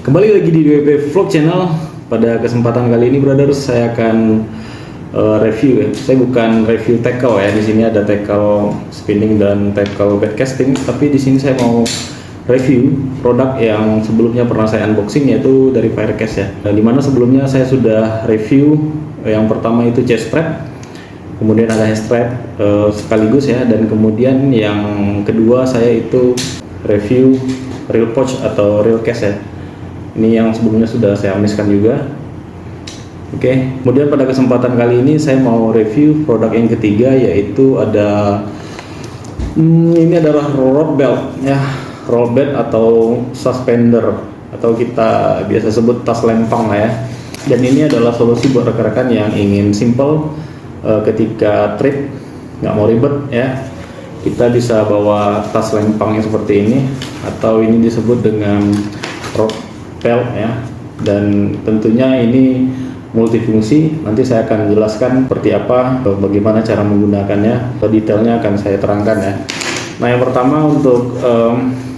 Kembali lagi di DWP Vlog Channel. Pada kesempatan kali ini, brothers, saya akan review ya. Saya bukan review tackle ya. Di sini ada tackle spinning dan tackle backcasting, tapi di sini saya mau review produk yang sebelumnya pernah saya unboxing, yaitu dari Firecast ya. Dimana sebelumnya saya sudah review yang pertama itu chest strap, kemudian ada hand strap sekaligus ya, dan kemudian yang kedua saya itu review real pouch atau real case ya. Ini yang sebelumnya sudah saya amiskan juga. Oke, kemudian pada kesempatan kali ini saya mau review produk yang ketiga, yaitu ada ini adalah roll belt ya, roll belt atau suspender, atau kita biasa sebut tas lempang lah ya. Dan ini adalah solusi buat rekan-rekan yang ingin simple ketika trip, nggak mau ribet ya. Kita bisa bawa tas lempang yang seperti ini, atau ini disebut dengan roll belt ya, dan tentunya ini multifungsi. Nanti saya akan jelaskan seperti apa, bagaimana cara menggunakannya, detailnya akan saya terangkan ya. Nah, yang pertama untuk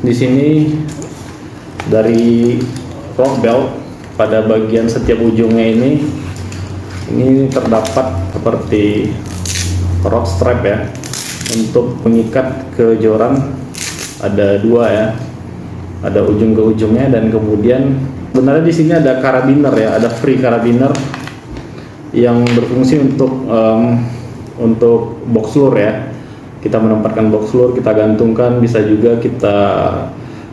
di sini dari roll belt, pada bagian setiap ujungnya ini terdapat seperti rod strap ya, untuk mengikat ke joran. Ada dua ya, ada ujung ke ujungnya, dan kemudian sebenarnya di sini ada karabiner ya, ada free karabiner yang berfungsi untuk box lure ya. Kita menempatkan box lure, kita gantungkan, bisa juga kita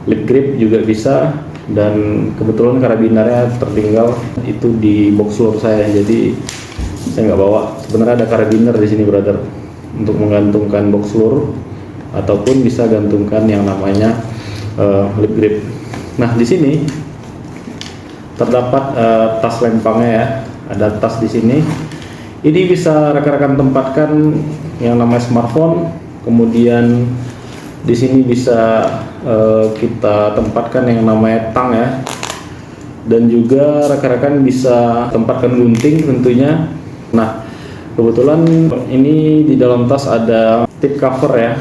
lip grip juga bisa, dan kebetulan karabinernya tertinggal itu di box lure saya, jadi saya nggak bawa. Sebenarnya ada karabiner di sini, brother, untuk menggantungkan box lure ataupun bisa gantungkan yang namanya lip grip. Nah, di sini terdapat tas lempangnya ya. Ada tas di sini. Ini bisa rekan-rekan tempatkan yang namanya smartphone. Kemudian di sini bisa kita tempatkan yang namanya tang ya. Dan juga rekan-rekan bisa tempatkan gunting tentunya. Nah, kebetulan ini di dalam tas ada tip cover ya.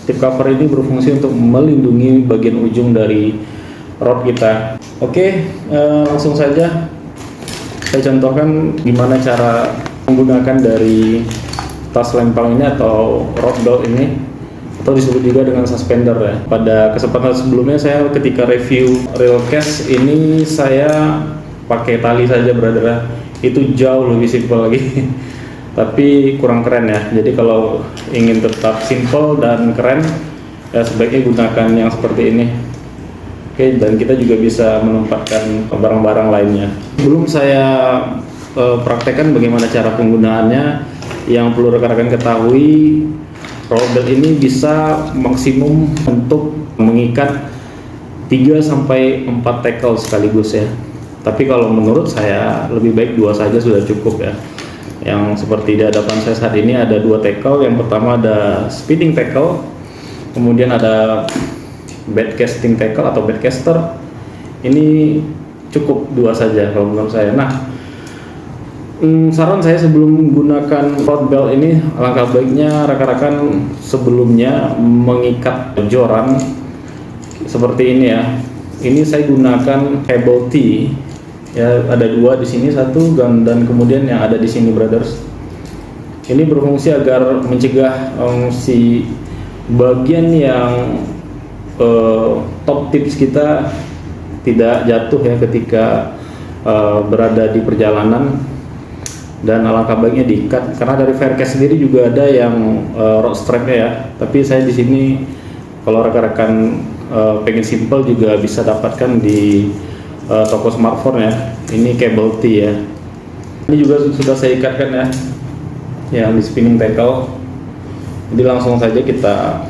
Tip cover ini berfungsi untuk melindungi bagian ujung dari rod kita. Oke, langsung saja saya contohkan gimana cara menggunakan dari tas lempang ini atau rod belt ini, atau disebut juga dengan suspender ya. Pada kesempatan sebelumnya saya ketika review real case ini saya pakai tali saja, brother. Itu jauh lebih simpel lagi. Tapi kurang keren ya. Jadi kalau ingin tetap simple dan keren ya, sebaiknya gunakan yang seperti ini. Oke, dan kita juga bisa menempatkan barang-barang lainnya. Belum saya praktekkan bagaimana cara penggunaannya. Yang perlu rekan-rekan ketahui, roll belt ini bisa maksimum untuk mengikat 3-4 tackle sekaligus ya. Tapi kalau menurut saya lebih baik 2 saja sudah cukup ya. Yang seperti di hadapan saya saat ini ada 2 tackle. Yang pertama ada spinning tackle, kemudian ada backcasting tackle atau backcaster. Ini cukup 2 saja kalau menurut saya. Nah, saran saya sebelum menggunakan rod belt ini, alangkah baiknya rekan-rekan sebelumnya mengikat joran seperti ini ya. Ini saya gunakan cable T ya, ada 2 di sini, 1 dan kemudian yang ada di sini, brothers. Ini berfungsi agar mencegah si bagian yang top tips kita tidak jatuh ya ketika berada di perjalanan, dan alangkah baiknya diikat. Karena dari Firecast sendiri juga ada yang rod strapnya ya, tapi saya di sini kalau rekan-rekan pengen simple juga bisa dapatkan di toko smartphone ya. Ini cable T ya. Ini juga sudah saya ikatkan ya, yang di spinning tackle. Jadi langsung saja kita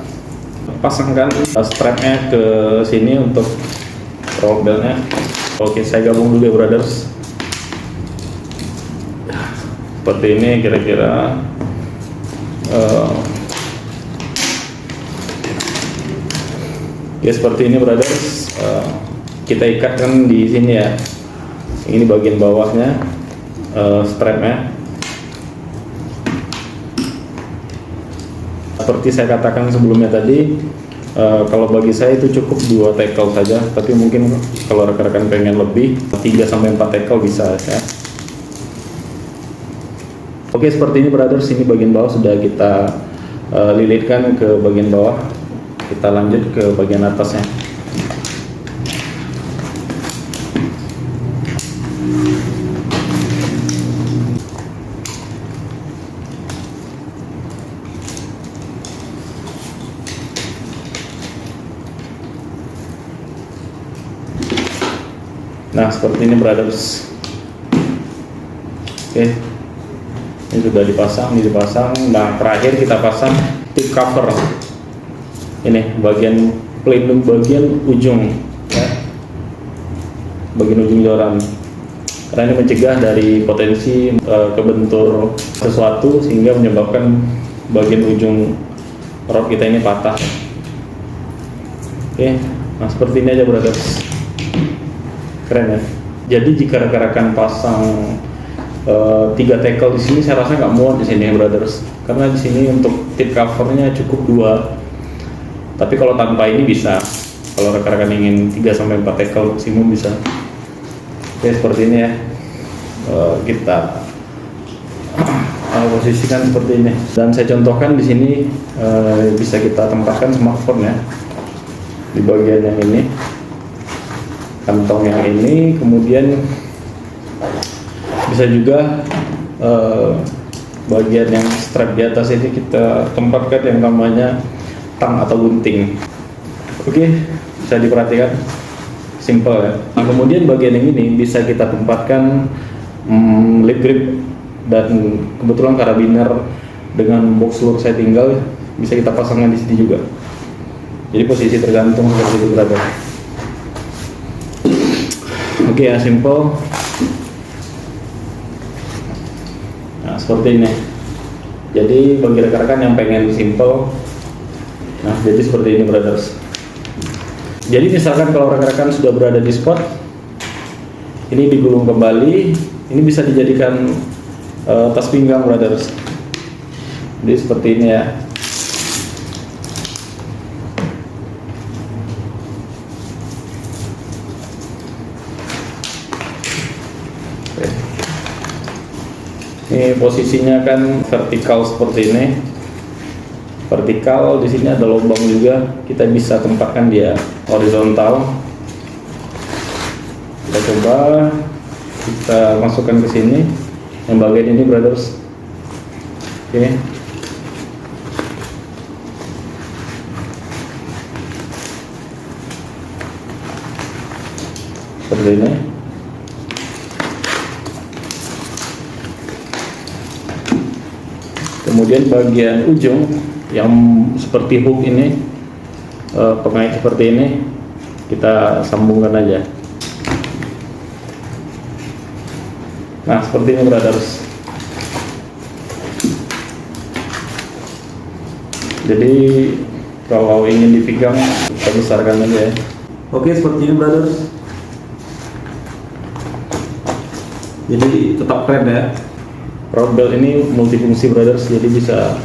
pasangkan strapnya ke sini untuk roll beltnya. Oke, saya gabung dulu ya, brothers. Seperti ini kira-kira. Ya, seperti ini, brothers. Kita ikatkan di sini ya. Ini bagian bawahnya strapnya. Seperti saya katakan sebelumnya tadi, Kalau bagi saya itu cukup 2 tackle saja, tapi mungkin kalau rekan-rekan pengen lebih 3-4 tackle bisa ya. Oke, seperti ini brothers, ini bagian bawah sudah kita lilitkan ke bagian bawah. Kita lanjut ke bagian atasnya. Nah, seperti ini brothers. Oke, ini sudah dipasang, Nah, terakhir kita pasang tip cover. Ini bagian pelindung bagian ujung ya, bagian ujung joran, karena ini mencegah dari potensi kebentur sesuatu sehingga menyebabkan bagian ujung rod kita ini patah. Oke, nah seperti ini aja brothers. Keren ya. Jadi jika rekan-rekan pasang 3 tackle di sini, saya rasa nggak muat di sini brothers, karena di sini untuk tip covernya cukup 2. Tapi kalau tanpa ini bisa. Kalau rekan-rekan ingin 3-4 tackle maksimum bisa. Oke, seperti ini ya. Kita posisikan seperti ini. Dan saya contohkan di sini bisa kita tempatkan smartphone ya di bagian yang ini. Kantong yang ini, kemudian bisa juga bagian yang strap di atas ini kita tempatkan yang namanya tang atau gunting. Oke, bisa diperhatikan, simple ya. Nah, kemudian bagian yang ini bisa kita tempatkan lip grip, dan kebetulan karabiner dengan box lure saya tinggal, bisa kita pasangkan di sini juga. Jadi posisi tergantung seperti itu berada. Oke ya, simple. Nah, seperti ini. Jadi bagi rekan-rekan yang pengen simple, nah jadi seperti ini brothers. Jadi misalkan kalau rekan-rekan sudah berada di spot, ini digulung kembali, ini bisa dijadikan tas pinggang brothers. Jadi seperti ini ya. Ini posisinya kan vertikal seperti ini. Vertikal, di sini ada lubang juga. Kita bisa tempatkan dia horizontal. Kita coba, kita masukkan ke sini. Yang bagian ini brothers. Oke. Seperti ini. Kemudian bagian ujung yang seperti hook ini, pengait seperti ini, kita sambungkan aja. Nah, seperti ini brothers. Jadi kalau ingin dipegang, kita besarkan aja ya. Oke, seperti ini brothers. Jadi tetap keren ya. Rod belt ini multifungsi brothers, jadi bisa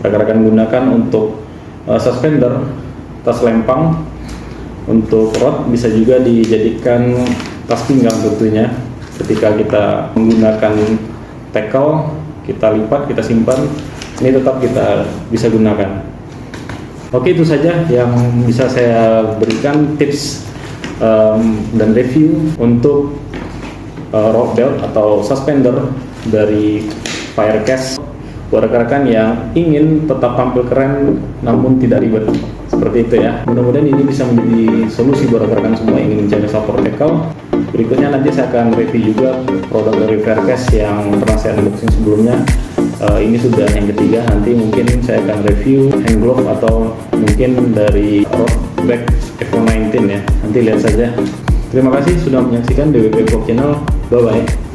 rekan-rekan gunakan untuk suspender, tas lempang, untuk rod, bisa juga dijadikan tas pinggang tentunya. Ketika kita menggunakan tackle, kita lipat, kita simpan, ini tetap kita bisa gunakan. Oke, itu saja yang bisa saya berikan tips dan review untuk rod belt atau suspender dari Firecast buat rekan-rekan yang ingin tetap tampil keren namun tidak ribet, seperti itu ya. Mudah-mudahan ini bisa menjadi solusi buat rekan-rekan semua yang ingin mencari support tackle. Berikutnya nanti saya akan review juga produk dari Firecast yang pernah saya unboxing sebelumnya. Ini sudah yang ketiga, nanti mungkin saya akan review hand glove atau mungkin dari rod back Evo 19 ya. Nanti lihat saja. Terima kasih sudah menyaksikan DWP Vlog Channel. Bye bye.